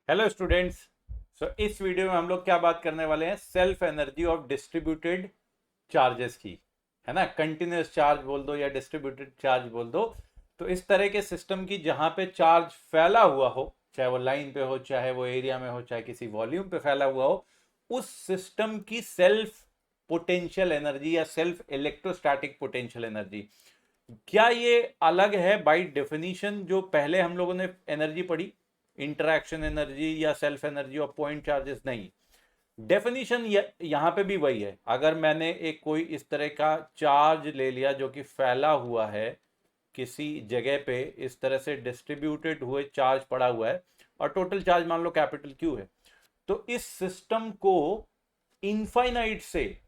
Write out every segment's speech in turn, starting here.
Hello students. इस video में हम लोग क्या बात करने वाले हैं, self energy of distributed charges की। है ना, कंटिन्यूस चार्ज बोल दो या डिस्ट्रीब्यूटेड चार्ज बोल दो। तो इस तरह के सिस्टम की जहां पे चार्ज फैला हुआ हो, चाहे वो लाइन पे हो, चाहे वो एरिया में हो, चाहे किसी वॉल्यूम पे फैला हुआ हो, उस सिस्टम की सेल्फ पोटेंशियल एनर्जी या सेल्फ इलेक्ट्रोस्टैटिक पोटेंशियल एनर्जी, क्या ये अलग है बाय डेफिनेशन जो पहले हम लोगों ने एनर्जी पढ़ी, इंटरैक्शन एनर्जी या self energy of point charges? नहीं, डेफिनेशन यहां पे भी वही है। अगर मैंने एक कोई इस तरह का चार्ज ले लिया जो कि फैला हुआ है किसी जगह पे, इस तरह से डिस्ट्रीब्यूटेड हुए चार्ज पड़ा हुआ है और टोटल चार्ज मान लो कैपिटल क्यू है, तो इस सिस्टम को इनफाइनाइट से,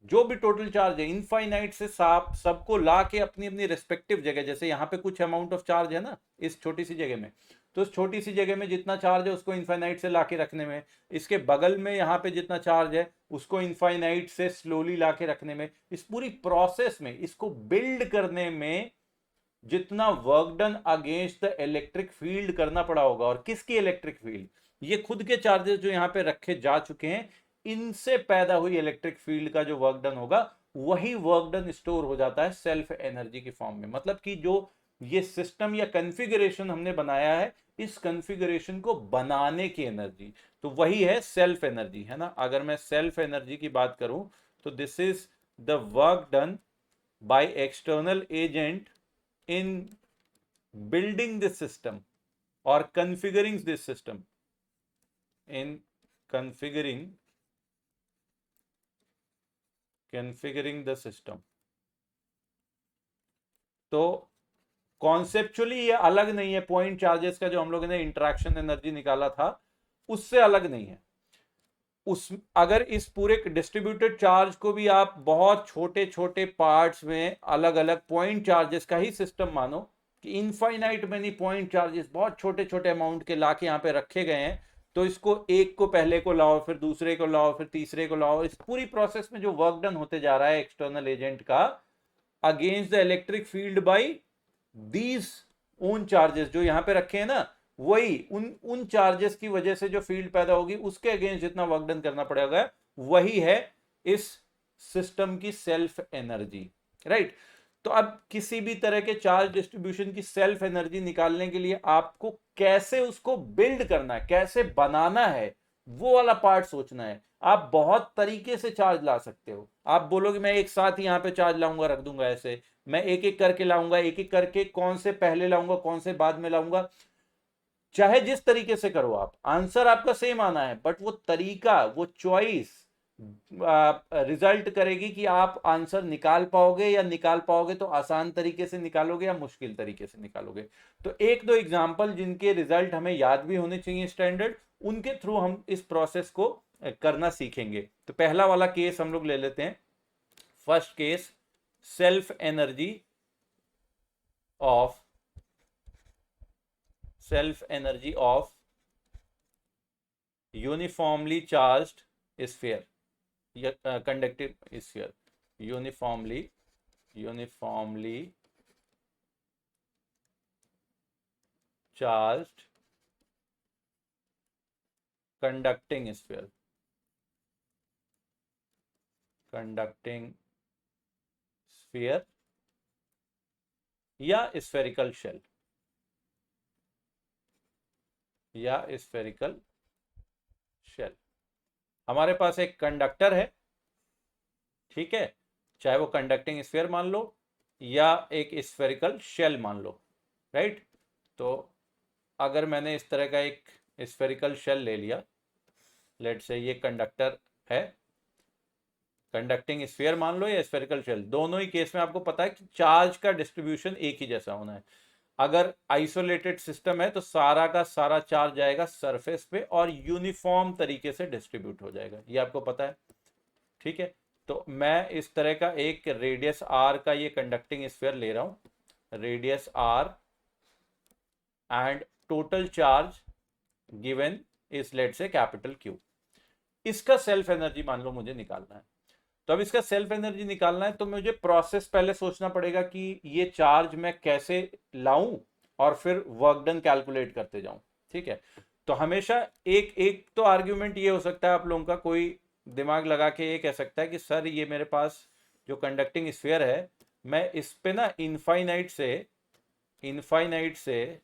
जो भी टोटल चार्ज है इनफाइनाइट से सबको ला के अपनी अपनी रिस्पेक्टिव जगह, जैसे यहाँ पे कुछ अमाउंट ऑफ चार्ज है ना इस छोटी सी जगह में, तो उस छोटी सी जगह में जितना चार्ज है उसको इनफाइनाइट से ला के रखने में, इसके बगल में यहाँ पे जितना चार्ज है उसको इनफाइनाइट से स्लोली ला के रखने में, इस पूरी प्रोसेस में, इसको बिल्ड करने में जितना work done against the electric field करना पड़ा होगा, और किसकी इलेक्ट्रिक फील्ड, ये खुद के चार्जेस जो यहाँ पे रखे जा चुके हैं, इनसे पैदा हुई इलेक्ट्रिक फील्ड का जो वर्क डन होगा, वही वर्क डन स्टोर हो जाता है सेल्फ एनर्जी की फॉर्म में। मतलब कि जो ये सिस्टम या कॉन्फ़िगरेशन हमने बनाया है, इस कॉन्फ़िगरेशन को बनाने की एनर्जी, तो वही है सेल्फ एनर्जी। है ना, अगर मैं सेल्फ एनर्जी की बात करूं तो this is the work done by external agent in building this system or configuring this system, in configuring the system। तो कॉन्सेप्चुअली ये अलग नहीं है, पॉइंट चार्जेस का जो हम लोगों ने इंटरेक्शन एनर्जी निकाला था उससे अलग नहीं है। उस अगर इस पूरे डिस्ट्रीब्यूटेड चार्ज को भी आप बहुत छोटे छोटे पार्ट्स में अलग अलग पॉइंट चार्जेस का ही सिस्टम मानो, कि इनफाइनाइट मेनी पॉइंट चार्जेस बहुत छोटे छोटे अमाउंट के लाके यहाँ पे रखे गए हैं, तो इसको एक को पहले को लाओ, फिर दूसरे को लाओ, फिर तीसरे को लाओ, इस पूरी प्रोसेस में जो वर्क डन होते जा रहा है एक्सटर्नल एजेंट का against the electric field by these own charges जो यहाँ पे रखे हैं ना, वही उन उन चार्जेस की वजह से जो फील्ड पैदा होगी उसके अगेंस्ट जितना वर्क डन करना पड़ेगा, वही है इस सिस्टम की सेल्फ एनर्जी। राइट। तो अब किसी भी तरह के चार्ज डिस्ट्रीब्यूशन की सेल्फ एनर्जी निकालने के लिए आपको कैसे उसको बिल्ड करना है, कैसे बनाना है, वो वाला पार्ट सोचना है। आप बहुत तरीके से चार्ज ला सकते हो। आप बोलोगे मैं एक साथ ही यहां पे चार्ज लाऊंगा रख दूंगा, ऐसे मैं एक एक करके लाऊंगा, एक एक करके कौन से पहले लाऊंगा कौन से बाद में लाऊंगा, चाहे जिस तरीके से करो आप, आंसर आपका सेम आना है, बट वो तरीका, वो चॉइस रिजल्ट करेगी कि आप आंसर निकाल पाओगे या निकाल पाओगे तो आसान तरीके से निकालोगे या मुश्किल तरीके से निकालोगे। तो एक दो एग्जांपल जिनके रिजल्ट हमें याद भी होने चाहिए स्टैंडर्ड, उनके थ्रू हम इस प्रोसेस को करना सीखेंगे। तो पहला वाला केस हम लोग ले लेते हैं। First case, self energy of uniformly charged sphere या conductive sphere, uniformly charged conducting sphere, या स्फेरिकल शेल, हमारे पास एक कंडक्टर है, ठीक है, चाहे वो कंडक्टिंग स्फीयर मान लो या एक स्फेरिकल शेल मान लो। राइट। तो अगर मैंने इस तरह का एक स्फेरिकल शेल ले लिया, लेट से ये कंडक्टर है, कंडक्टिंग स्फीयर मान लो या स्फेरिकल शेल, दोनों ही केस में आपको पता है कि चार्ज का डिस्ट्रीब्यूशन एक ही जैसा होना है। अगर आइसोलेटेड सिस्टम है तो सारा का सारा चार्ज जाएगा सरफेस पे और यूनिफॉर्म तरीके से डिस्ट्रीब्यूट हो जाएगा, ये आपको पता है। ठीक है, तो मैं इस तरह का एक रेडियस आर का ये कंडक्टिंग स्फीयर ले रहा हूं, radius R, and total charge given is let say capital Q. इसका सेल्फ एनर्जी मान लो मुझे निकालना है। तो अब इसका सेल्फ एनर्जी निकालना है तो मुझे प्रोसेस पहले सोचना पड़ेगा कि ये चार्ज मैं कैसे लाऊं और फिर वर्क डन कैलकुलेट करते जाऊं। ठीक है, तो हमेशा एक एक तो आर्ग्यूमेंट ये हो सकता है, आप लोगों का कोई दिमाग लगा के ये कह सकता है कि सर ये मेरे पास जो कंडक्टिंग स्फीयर है, मैं इस पे ना इनफाइनाइट से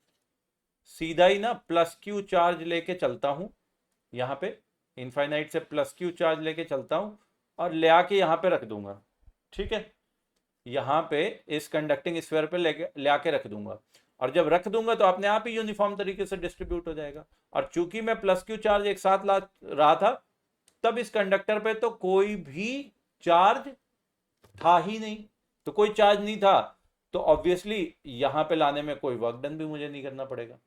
सीधा ही ना प्लस क्यू चार्ज लेके चलता हूं, यहाँ पे इनफाइनाइट से प्लस क्यू चार्ज लेके चलता हूं और ले आके यहाँ पे रख दूंगा। ठीक है, यहाँ पे इस कंडक्टिंग स्फीयर पे ले आके रख दूंगा, और जब रख दूंगा तो अपने आप ही यूनिफॉर्म तरीके से डिस्ट्रीब्यूट हो जाएगा। और चूंकि मैं प्लस क्यू चार्ज एक साथ ला रहा था, तब इस कंडक्टर पे तो कोई भी चार्ज था ही नहीं, तो कोई चार्ज नहीं था, तो ऑब्वियसली यहां पे लाने में कोई वर्क डन भी मुझे नहीं करना पड़ेगा।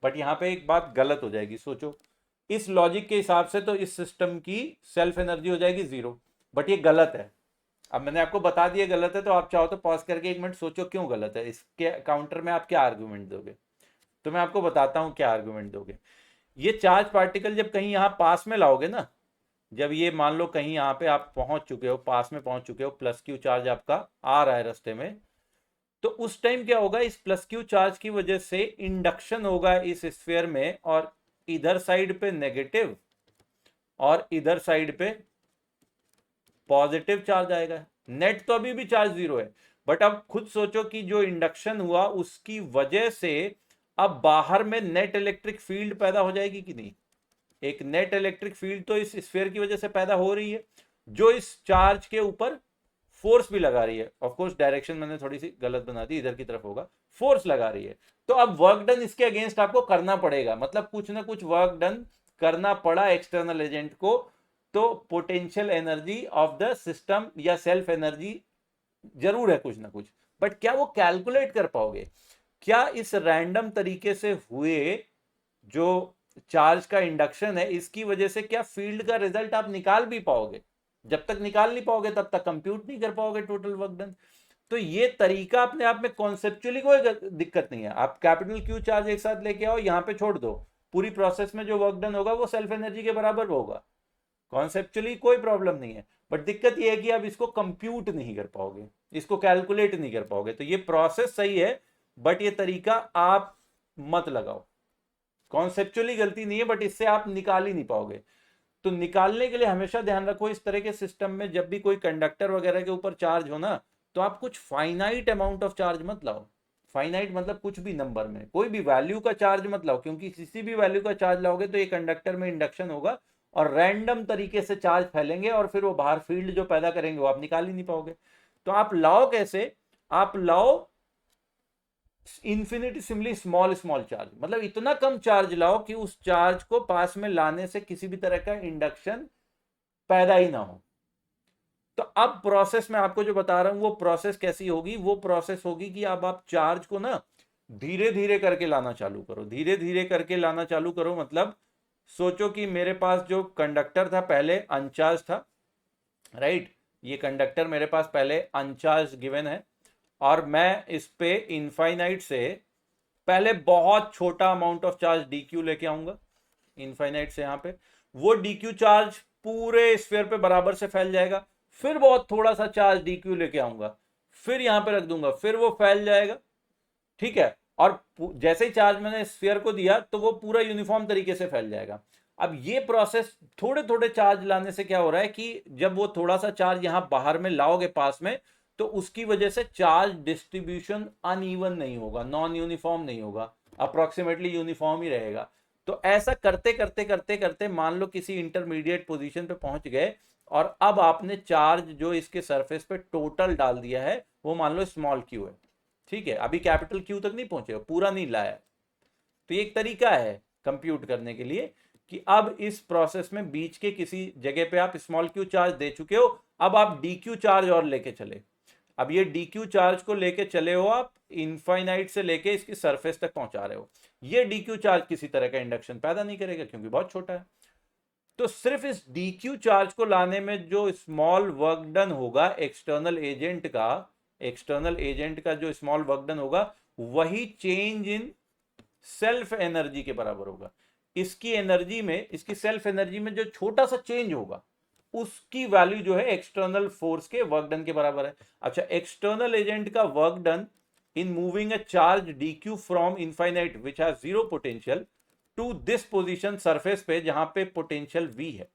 बट यहां पे एक बात गलत हो जाएगी, सोचो इस लॉजिक के हिसाब से तो इस सिस्टम की सेल्फ एनर्जी हो जाएगी 0, बट ये गलत है। अब मैंने आपको बता दिया गलत है, तो आप चाहो तो पॉज करके 1 मिनट सोचो क्यों गलत है, इसके काउंटर में आप क्या आर्गुमेंट दोगे। तो मैं आपको बताता हूं क्या आर्गुमेंट दोगे। ये चार्ज पार्टिकल जब कहीं यहां पास में लाओगे ना, जब ये मान लो कहीं यहाँ पे आप पहुंच चुके हो, पास में पहुंच चुके हो, प्लस क्यू चार्ज आपका आ रहा है रास्ते में, तो उस टाइम क्या होगा, इस प्लस क्यू चार्ज की वजह से इंडक्शन होगा इस स्फीयर में, और इधर साइड पे नेगेटिव और इधर साइड पे पॉजिटिव चार्ज आएगा। नेट तो अभी भी चार्ज 0 है, बट अब खुद सोचो कि जो इंडक्शन हुआ उसकी वजह से अब बाहर में नेट इलेक्ट्रिक फील्ड पैदा हो जाएगी कि नहीं। एक नेट इलेक्ट्रिक फील्ड तो इस स्फीयर की वजह से पैदा हो रही है, जो इस चार्ज के ऊपर फोर्स भी लगा रही है। ऑफ कोर्स डायरेक्शन मैंने थोड़ी सी गलत बना दी, इधर की तरफ होगा, फोर्स लगा रही है। तो अब वर्क डन इसके अगेंस्ट आपको करना पड़ेगा, मतलब कुछ ना कुछ वर्क डन करना पड़ा एक्सटर्नल एजेंट को, तो potential energy of the system या सेल्फ एनर्जी जरूर है कुछ ना कुछ, बट क्या वो कैलकुलेट कर पाओगे? क्या इस रैंडम तरीके से हुए जो चार्ज का इंडक्शन है, इसकी वजह से क्या फील्ड का रिजल्ट आप निकाल भी पाओगे? जब तक निकाल नहीं पाओगे तब तक कंप्यूट नहीं कर पाओगे टोटल वर्क डन। तो ये तरीका अपने आप में कॉन्सेप्चुअली कोई दिक्कत नहीं है, आप कैपिटल क्यू चार्ज एक साथ लेके आओ, यहां पे छोड़ दो, पूरी प्रोसेस में जो वर्क डन होगा वो सेल्फ एनर्जी के बराबर होगा, कॉन्सेप्चुअली कोई प्रॉब्लम नहीं है। बट दिक्कत ये है कि आप इसको कंप्यूट नहीं कर पाओगे, इसको कैलकुलेट नहीं कर पाओगे। तो ये प्रोसेस सही है, बट ये तरीका आप मत लगाओ। कॉन्सेप्चुअली गलती नहीं है, बट इससे आप निकाल ही नहीं पाओगे। तो निकालने के लिए हमेशा ध्यान रखो, इस तरह के सिस्टम में जब भी कोई कंडक्टर वगैरह के ऊपर चार्ज हो ना, तो आप कुछ फाइनाइट अमाउंट ऑफ चार्ज मत लाओ। फाइनाइट मतलब कुछ भी नंबर में, कोई भी वैल्यू का चार्ज मत लाओ, क्योंकि किसी भी वैल्यू का चार्ज लाओगे तो ये कंडक्टर में इंडक्शन होगा और रैंडम तरीके से चार्ज फैलेंगे, और फिर वो बाहर फील्ड जो पैदा करेंगे वो आप निकाल ही नहीं पाओगे। तो आप लाओ कैसे? आप लाओ इन्फिनिटिसिमली स्मॉल स्मॉल चार्ज, मतलब इतना कम चार्ज लाओ कि उस चार्ज को पास में लाने से किसी भी तरह का इंडक्शन पैदा ही ना हो। तो अब प्रोसेस में आपको जो बता रहा हूं वो प्रोसेस कैसी होगी, वो प्रोसेस होगी कि अब आप चार्ज को ना धीरे धीरे करके लाना चालू करो, धीरे धीरे करके लाना चालू करो। मतलब सोचो कि मेरे पास जो कंडक्टर था पहले अनचार्ज था, राइट, ये कंडक्टर मेरे पास पहले अनचार्ज गिवन है, और मैं इस पे इनफाइनाइट से पहले बहुत छोटा amount of charge D Q लेके आऊंगा इनफाइनाइट से, यहाँ पे वो डी क्यू चार्ज पूरे स्फीयर पे बराबर से फैल जाएगा, फिर बहुत थोड़ा सा चार्ज डी क्यू लेके आऊंगा, फिर यहां पे रख दूंगा, फिर वो फैल जाएगा, ठीक है, और जैसे ही चार्ज मैंने स्फीयर को दिया तो वो पूरा यूनिफॉर्म तरीके से फैल जाएगा। अब ये प्रोसेस थोड़े थोड़े चार्ज लाने से क्या हो रहा है कि जब वो थोड़ा सा चार्ज यहां बाहर में लाओगे पास में, तो उसकी वजह से चार्ज डिस्ट्रीब्यूशन अनइवन नहीं होगा, नॉन यूनिफॉर्म नहीं होगा, अप्रोक्सीमेटली यूनिफॉर्म ही रहेगा। तो ऐसा करते करते करते करते मान लो किसी इंटरमीडिएट पोजीशन पे पहुंच गए, और अब आपने चार्ज जो इसके सरफेस पे टोटल डाल दिया है वो मान लो स्मॉल क्यू है, ठीक है, अभी कैपिटल क्यू तक नहीं पहुंचे, पूरा नहीं लाया। तो ये एक तरीका है कंप्यूट करने के लिए कि अब इस प्रोसेस में बीच के किसी जगह पे आप स्मॉल क्यू चार्ज दे चुके हो, अब आप डी क्यू चार्ज और लेके चले। अब ये डी क्यू चार्ज को लेके चले हो आप, इनफाइनाइट से लेके इसकी सरफेस तक पहुंचा रहे हो। ये डी क्यू चार्ज किसी तरह का इंडक्शन पैदा नहीं करेगा क्योंकि बहुत छोटा है। तो सिर्फ इस डी क्यू चार्ज को लाने में जो स्मॉल वर्क डन होगा एक्सटर्नल एजेंट का जो स्मॉल वर्क डन होगा, वही चेंज इन सेल्फ एनर्जी के बराबर होगा। इसकी एनर्जी में, इसकी सेल्फ एनर्जी में जो छोटा सा चेंज होगा उसकी वैल्यू जो है एक्सटर्नल फोर्स के वर्क डन के बराबर है। अच्छा, एक्सटर्नल एजेंट का work done in moving a charge D Q from infinite which has zero potential to this position surface पे जहां पे पोटेंशियल V है।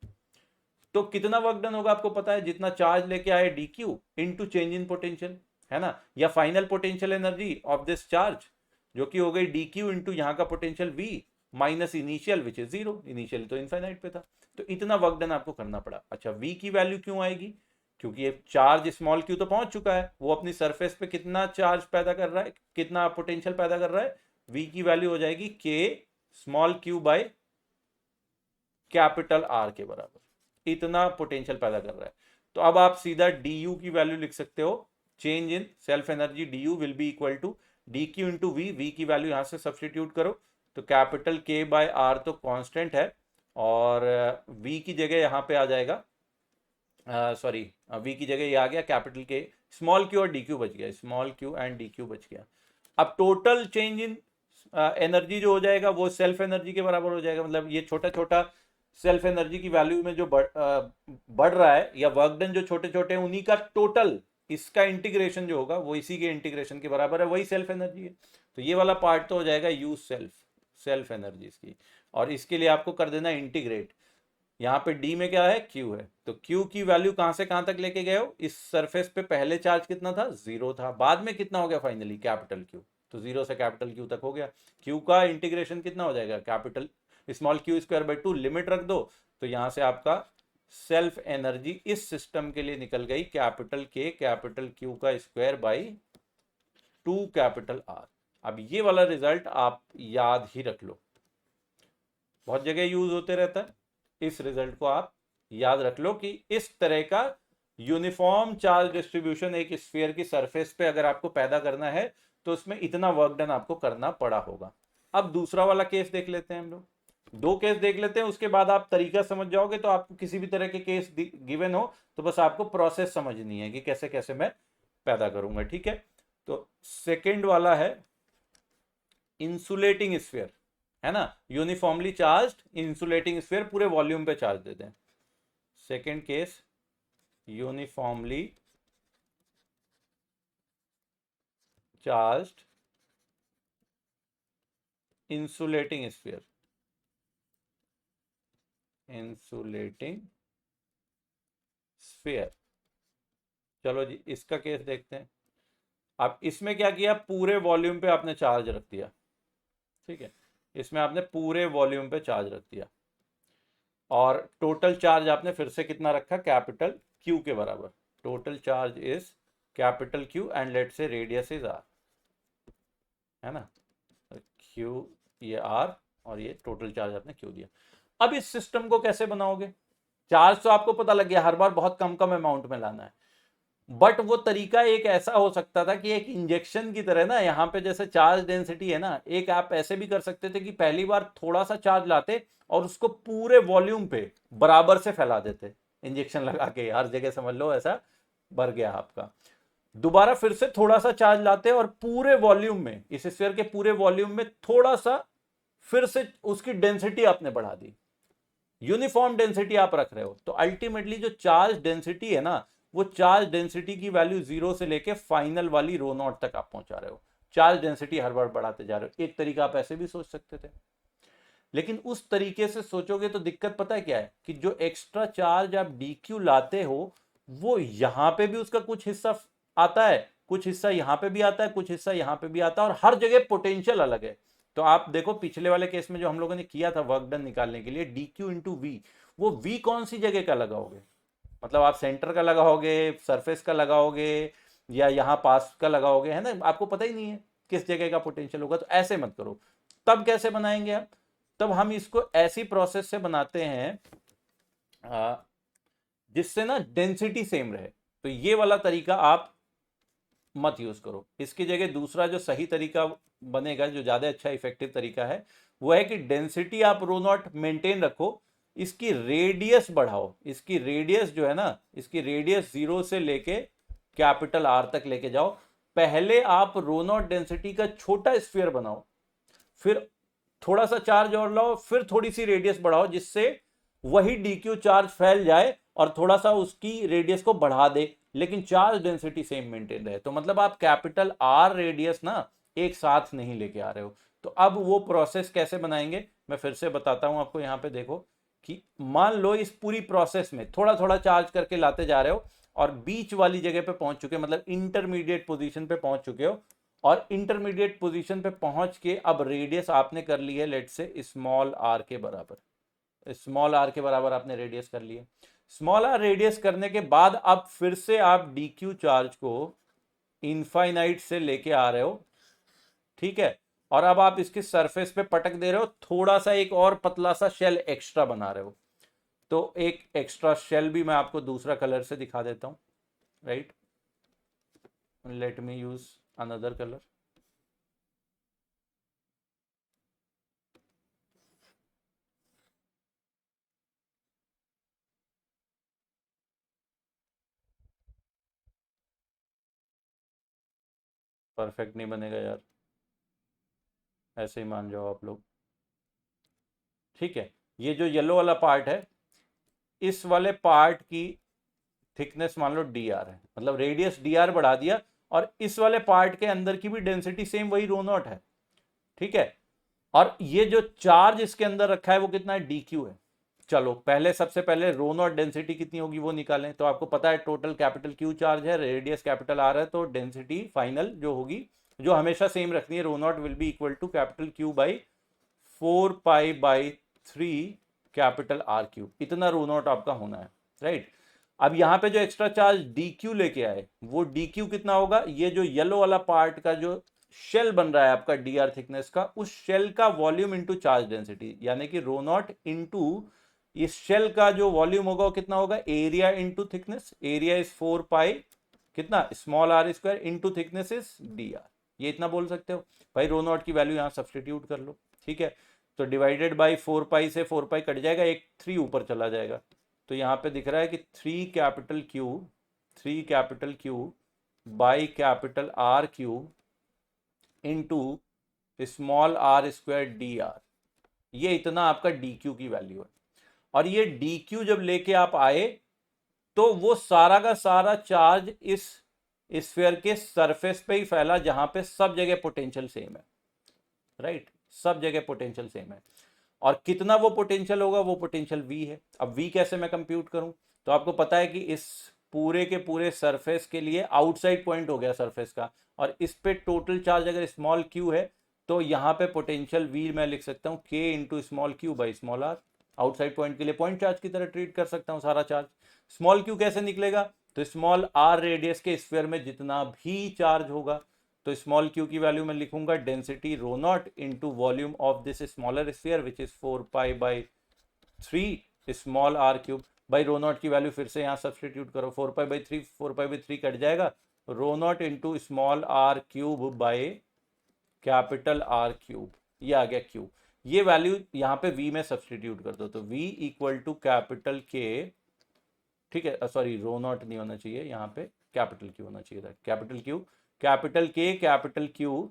तो कितना वर्क डन होगा आपको पता है, जितना चार्ज लेके आए D Q into change in potential, है ना, या final potential energy of this charge जो कि हो गई डी क्यू इंटू यहाँ का potential V minus initial which is 0, initial तो इनफाइनाइट पे था। तो इतना वर्क डन आपको करना पड़ा। अच्छा, V की वैल्यू क्यों आएगी, क्योंकि ये चार्ज स्मॉल क्यू तो पहुंच चुका है, वो अपनी सरफेस पे कितना चार्ज पैदा कर रहा है, कितना पोटेंशियल पैदा कर रहा है, V की वैल्यू हो जाएगी K small Q by capital R के बराबर, इतना पोटेंशियल पैदा कर रहा है। तो अब आप सीधा du की वैल्यू लिख सकते हो, change in self energy du will be equal to D Q into V की वैल्यू यहां से सब्सटीट्यूट करो तो कैपिटल K बाय R तो कांस्टेंट है और V की जगह यहाँ पे आ जाएगा, सॉरी V की जगह ये आ गया कैपिटल K, स्मॉल क्यू और डी क्यू बच गया, small Q and D Q बच गया। अब टोटल चेंज इन एनर्जी जो हो जाएगा वो सेल्फ एनर्जी के बराबर हो जाएगा, मतलब ये छोटा छोटा सेल्फ एनर्जी की वैल्यू में जो बढ़ रहा है या वर्क डन जो छोटे छोटे हैं उन्हीं का टोटल, इसका इंटीग्रेशन जो होगा वो इसी के इंटीग्रेशन के बराबर है, वही सेल्फ एनर्जी है। तो ये वाला पार्ट तो हो जाएगा यूज सेल्फ एनर्जी इसकी, और इसके लिए आपको कर देना इंटीग्रेट। यहाँ पे D में क्या है, Q है, तो Q की वैल्यू कहां से कहां तक लेके गए हो, इस सरफेस पे पहले चार्ज कितना था, 0 था, बाद में कितना हो गया फाइनली कैपिटल Q, तो 0 से कैपिटल Q तक हो गया। Q का इंटीग्रेशन कितना हो जाएगा, capital small q square by 2, limit रख दो तो यहां से आपका सेल्फ एनर्जी इस सिस्टम के लिए निकल गई कैपिटल K कैपिटल Q का स्क्वायर बाई 2 कैपिटल R। अब ये वाला रिजल्ट आप याद ही रख लो, बहुत जगह यूज होते रहता है, इस रिजल्ट को आप याद रख लो कि इस तरह का यूनिफॉर्म चार्ज डिस्ट्रीब्यूशन एक स्फीयर की सरफेस पे अगर आपको पैदा करना है तो उसमें इतना वर्क डन आपको करना पड़ा होगा। अब दूसरा वाला केस देख लेते हैं हम लोग, 2 केस देख लेते हैं, उसके बाद आप तरीका समझ जाओगे। तो आपको किसी भी तरह के केस गिवन हो तो बस आपको प्रोसेस समझनी है कि कैसे कैसे मैं पैदा करूंगा, ठीक है। तो सेकंड वाला है इंसुलेटिंग स्फीयर, है ना, यूनिफॉर्मली चार्ज्ड इंसुलेटिंग स्फीयर, पूरे वॉल्यूम पे चार्ज देते हैं। Second case uniformly charged insulating sphere, insulating sphere. चलो जी इसका केस देखते हैं। अब इसमें क्या किया, पूरे वॉल्यूम पे आपने चार्ज रख दिया, ठीक है, इसमें आपने पूरे वॉल्यूम पे चार्ज रख दिया और टोटल चार्ज आपने फिर से कितना रखा, कैपिटल Q के बराबर। Total charge is capital Q and let से रेडियस इज R, है ना, Q ये R और ये टोटल चार्ज आपने Q दिया। अब इस सिस्टम को कैसे बनाओगे, चार्ज तो आपको पता लग गया, हर बार बहुत कम कम अमाउंट में लाना है, बट वो तरीका एक ऐसा हो सकता था कि एक इंजेक्शन की तरह ना, यहाँ पे जैसे चार्ज डेंसिटी है ना, एक आप ऐसे भी कर सकते थे कि पहली बार थोड़ा सा चार्ज लाते और उसको पूरे वॉल्यूम पे बराबर से फैला देते, इंजेक्शन लगा के हर जगह, समझ लो ऐसा भर गया आपका। दोबारा फिर से थोड़ा सा चार्ज लाते और पूरे वॉल्यूम में, इस स्फीयर के पूरे वॉल्यूम में थोड़ा सा फिर से उसकी डेंसिटी आपने बढ़ा दी, यूनिफॉर्म डेंसिटी आप रख रहे हो। तो अल्टीमेटली जो चार्ज डेंसिटी है ना, वो चार्ज डेंसिटी की वैल्यू 0 से लेके फाइनल वाली रो नॉट तक आप पहुंचा रहे हो, चार्ज डेंसिटी हर बार बढ़ाते जा रहे हो। एक तरीका आप ऐसे भी सोच सकते थे, लेकिन उस तरीके से सोचोगे तो दिक्कत पता है क्या है, कि जो एक्स्ट्रा चार्ज आप DQ लाते हो वो यहां पे भी उसका कुछ हिस्सा आता है, कुछ हिस्सा यहां पे भी आता है, कुछ हिस्सा यहां पे भी आता है, और हर जगह पोटेंशियल अलग है। तो आप देखो पिछले वाले केस में जो हम लोगों ने किया था वर्क डन निकालने के लिए, DQ इंटू V, वो V कौन सी जगह का लगाओगे, मतलब आप सेंटर का लगाओगे, सरफेस का लगाओगे, या यहाँ पास का लगाओगे, है ना, आपको पता ही नहीं है किस जगह का पोटेंशियल होगा। तो ऐसे मत करो। तब कैसे बनाएंगे आप, तब हम इसको ऐसी प्रोसेस से बनाते हैं जिससे ना डेंसिटी सेम रहे। तो ये वाला तरीका आप मत यूज करो, इसकी जगह दूसरा जो सही तरीका बनेगा, जो ज्यादा अच्छा इफेक्टिव तरीका है, वो है कि डेंसिटी आप रो नॉट मेंटेन रखो, इसकी रेडियस बढ़ाओ। इसकी रेडियस जो है ना, इसकी रेडियस 0 से लेके कैपिटल R तक लेके जाओ। पहले आप रो नॉट डेंसिटी का छोटा स्फीयर बनाओ, फिर थोड़ा सा चार्ज और लाओ, फिर थोड़ी सी रेडियस बढ़ाओ, जिससे वही DQ चार्ज फैल जाए और थोड़ा सा उसकी रेडियस को बढ़ा दे, लेकिन चार्ज डेंसिटी सेम मेंटेन रहे। तो मतलब आप कैपिटल R रेडियस ना एक साथ नहीं लेके आ रहे हो, तो अब वो प्रोसेस कैसे बनाएंगे मैं फिर से बताता हूं आपको। यहाँ पे देखो कि मान लो इस पूरी प्रोसेस में थोड़ा थोड़ा चार्ज करके लाते जा रहे हो और बीच वाली जगह पे पहुंच चुके, मतलब इंटरमीडिएट पोजीशन पे पहुंच चुके हो, और इंटरमीडिएट पोजीशन पे पहुंच के अब रेडियस आपने कर ली है लेट से स्मॉल आर के बराबर। स्मॉल आर के बराबर आपने रेडियस कर लिए। स्मॉल आर रेडियस करने के बाद अब फिर से आप डी क्यू चार्ज को इनफाइनाइट से लेके आ रहे हो, ठीक है, और अब आप इसके सरफेस पे पटक दे रहे हो, थोड़ा सा एक और पतला सा शेल एक्स्ट्रा बना रहे हो। तो एक एक्स्ट्रा शेल भी मैं आपको दूसरा कलर से दिखा देता हूं, right. Let me use another colour. Perfect नहीं बनेगा यार, ऐसे ही मान जाओ आप लोग, ठीक है। ये जो येलो वाला पार्ट है, इस वाले पार्ट की थिकनेस मान लो डी आर है, मतलब रेडियस डी आर बढ़ा दिया, और इस वाले पार्ट के अंदर की भी डेंसिटी सेम वही रो नॉट है, ठीक है। और ये जो चार्ज इसके अंदर रखा है वो कितना है, डी क्यू है। चलो पहले सबसे पहले रो नॉट डेंसिटी कितनी होगी वो निकालें। तो आपको पता है टोटल कैपिटल क्यू चार्ज है, रेडियस कैपिटल आर है, तो डेंसिटी फाइनल जो होगी, जो हमेशा सेम रखनी है, rho naught will be equal to capital Q by 4 pi capital R cube. इतना रो नॉट आपका होना है, राइट। अब यहां पे जो एक्स्ट्रा चार्ज डी क्यू लेके आए, वो डी क्यू कितना होगा, ये जो येलो वाला पार्ट का जो शेल बन रहा है आपका डी आर थिकनेस का, उस शेल का वॉल्यूम इंटू चार्ज डेंसिटी, यानी कि रो नॉट इंटू इस शेल का जो वॉल्यूम होगा वो कितना होगा, area into thickness. Area is 4 pi कितना, small R square into thickness is D R. ये इतना बोल सकते हो भाई। रो नॉट की वैल्यू यहां सब्सटीट्यूट कर लो, ठीक है। तो डिवाइडेड बाई 4 पाई से 4 पाई कट जाएगा, एक 3 ऊपर चला जाएगा। तो यहाँ पे दिख रहा है कि 3 capital Q by capital R cube into small R square D R. ये इतना आपका डी क्यू की वैल्यू है। और ये डी क्यू जब लेके आप आए, तो वो सारा का सारा चार्ज इस स्फीयर के सरफेस पे ही फैला, जहां पे सब जगह पोटेंशियल सेम है, राइट। सब जगह पोटेंशियल सेम है। और कितना वो पोटेंशियल होगा, वो पोटेंशियल V है। अब V कैसे मैं कंप्यूट करूं, तो आपको पता है कि इस पूरे के पूरे सरफेस के लिए आउटसाइड पॉइंट हो गया सरफेस का, और इस पे टोटल चार्ज अगर स्मॉल q है, तो यहाँ पे पोटेंशियल V मैं लिख सकता हूँ K into small Q by small R. Outside point के लिए पॉइंट चार्ज की तरह ट्रीट कर सकता हूँ सारा चार्ज। स्मॉल क्यू कैसे निकलेगा, तो स्मॉल r रेडियस के स्फीयर में जितना भी चार्ज होगा, तो स्मॉल क्यू की वैल्यू मैं लिखूंगा density rho naught into volume of this smaller sphere which is 4 pi small R cube. By rho naught की वैल्यू फिर से यहाँ सब्सटीट्यूट करो, 4 पाई/3 कट जाएगा, rho naught into small R cube by capital R cube. ये आ गया Q. ये वैल्यू यहाँ पे V में सब्सटीट्यूट कर दो, तो V इक्वल टू कैपिटल के, ठीक है, सॉरी रो नॉट नहीं होना चाहिए, यहाँ पे कैपिटल क्यू होना चाहिए था। Capital K capital Q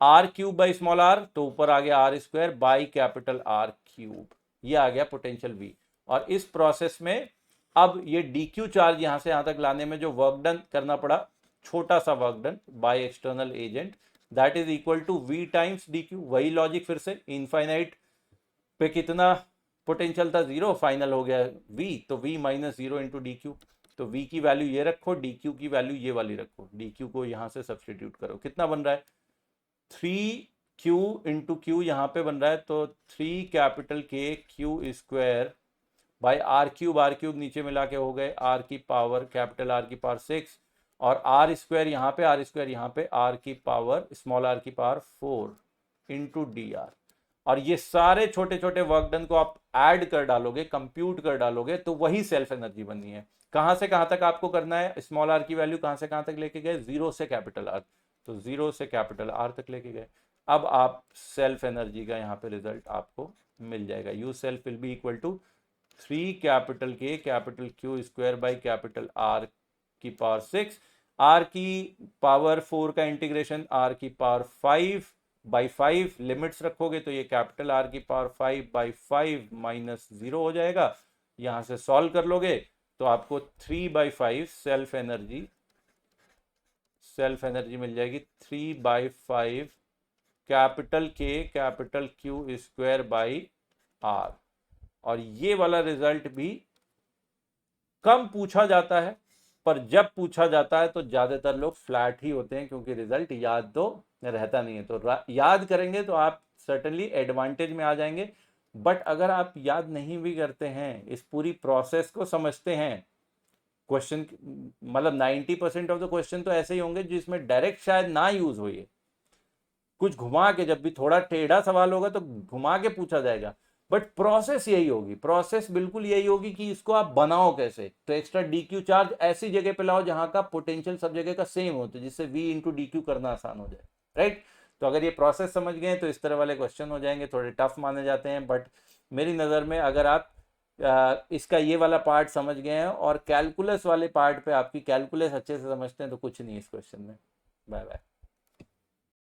R cube by small R, तो ऊपर आ गया R square by capital R cube. ये आ गया पोटेंशियल V। और इस प्रोसेस में अब ये डी क्यू चार्ज यहां से यहां तक लाने में जो वर्क डन करना पड़ा, छोटा सा work done by external agent, that is equal to V times D Q. वही लॉजिक फिर से, इनफाइनाइट पे कितना पोटेंशियल था, 0, फाइनल हो गया V, तो V minus 0 into D Q. तो V की वैल्यू ये रखो, डी क्यू की वैल्यू ये वाली रखो, डी क्यू को यहां से सब्सटीट्यूट करो, कितना बन रहा है, 3Q इंटू क्यू यहाँ पे बन रहा है, तो 3 capital K Q square by R cube नीचे मिला के हो गए आर की पावर कैपिटल आर की पावर 6, और आर स्क्वायर यहाँ पे, आर की पावर स्मॉल आर की पावर 4 इंटू डी आर। और ये सारे छोटे छोटे वर्क डन को आप ऐड कर डालोगे, कंप्यूट कर डालोगे, तो वही सेल्फ एनर्जी बननी है। कहां से कहां तक आपको करना है, स्मॉल आर की वैल्यू कहां से कहां तक लेके गए, 0 से कैपिटल आर, तो 0 से कैपिटल आर तक लेके गए। अब आप सेल्फ एनर्जी का यहाँ पे रिजल्ट आपको मिल जाएगा। U self will be equal to 3 capital K capital Q square by capital R की पावर 6, आर की पावर 4 का इंटीग्रेशन आर की पावर 5/5, लिमिट्स रखोगे तो ये कैपिटल आर की पावर 5/5 माइनस 0 हो जाएगा। यहां से सॉल्व कर लोगे तो आपको 3/5 सेल्फ एनर्जी मिल जाएगी। 3/5 capital Q square by R। और ये वाला रिजल्ट भी कम पूछा जाता है, पर जब पूछा जाता है तो ज्यादातर लोग फ्लैट ही होते हैं, क्योंकि रिजल्ट याद तो रहता नहीं है। तो याद करेंगे तो आप सर्टेनली एडवांटेज में आ जाएंगे। बट अगर आप याद नहीं भी करते हैं, इस पूरी प्रोसेस को समझते हैं, क्वेश्चन मतलब 90% ऑफ द क्वेश्चन तो ऐसे ही होंगे जिसमें डायरेक्ट शायद ना यूज हो, ये कुछ घुमा के, जब भी थोड़ा टेढ़ा सवाल होगा तो घुमा के पूछा जाएगा, बट प्रोसेस यही होगी, प्रोसेस बिल्कुल यही होगी कि इसको आप बनाओ कैसे। तो एक्स्ट्रा DQ चार्ज ऐसी जगह पे लाओ जहां का पोटेंशियल सब जगह का सेम हो, तो जिससे V इंटू DQ करना आसान हो जाए, राइट। तो अगर ये प्रोसेस समझ गए तो इस तरह वाले क्वेश्चन हो जाएंगे, थोड़े टफ माने जाते हैं, बट मेरी नज़र में अगर आप इसका ये वाला पार्ट समझ गए हैं और कैलकुलस वाले पार्ट पे आपकी कैलकुलस अच्छे से समझते हैं तो कुछ नहीं इस क्वेश्चन में। Bye bye.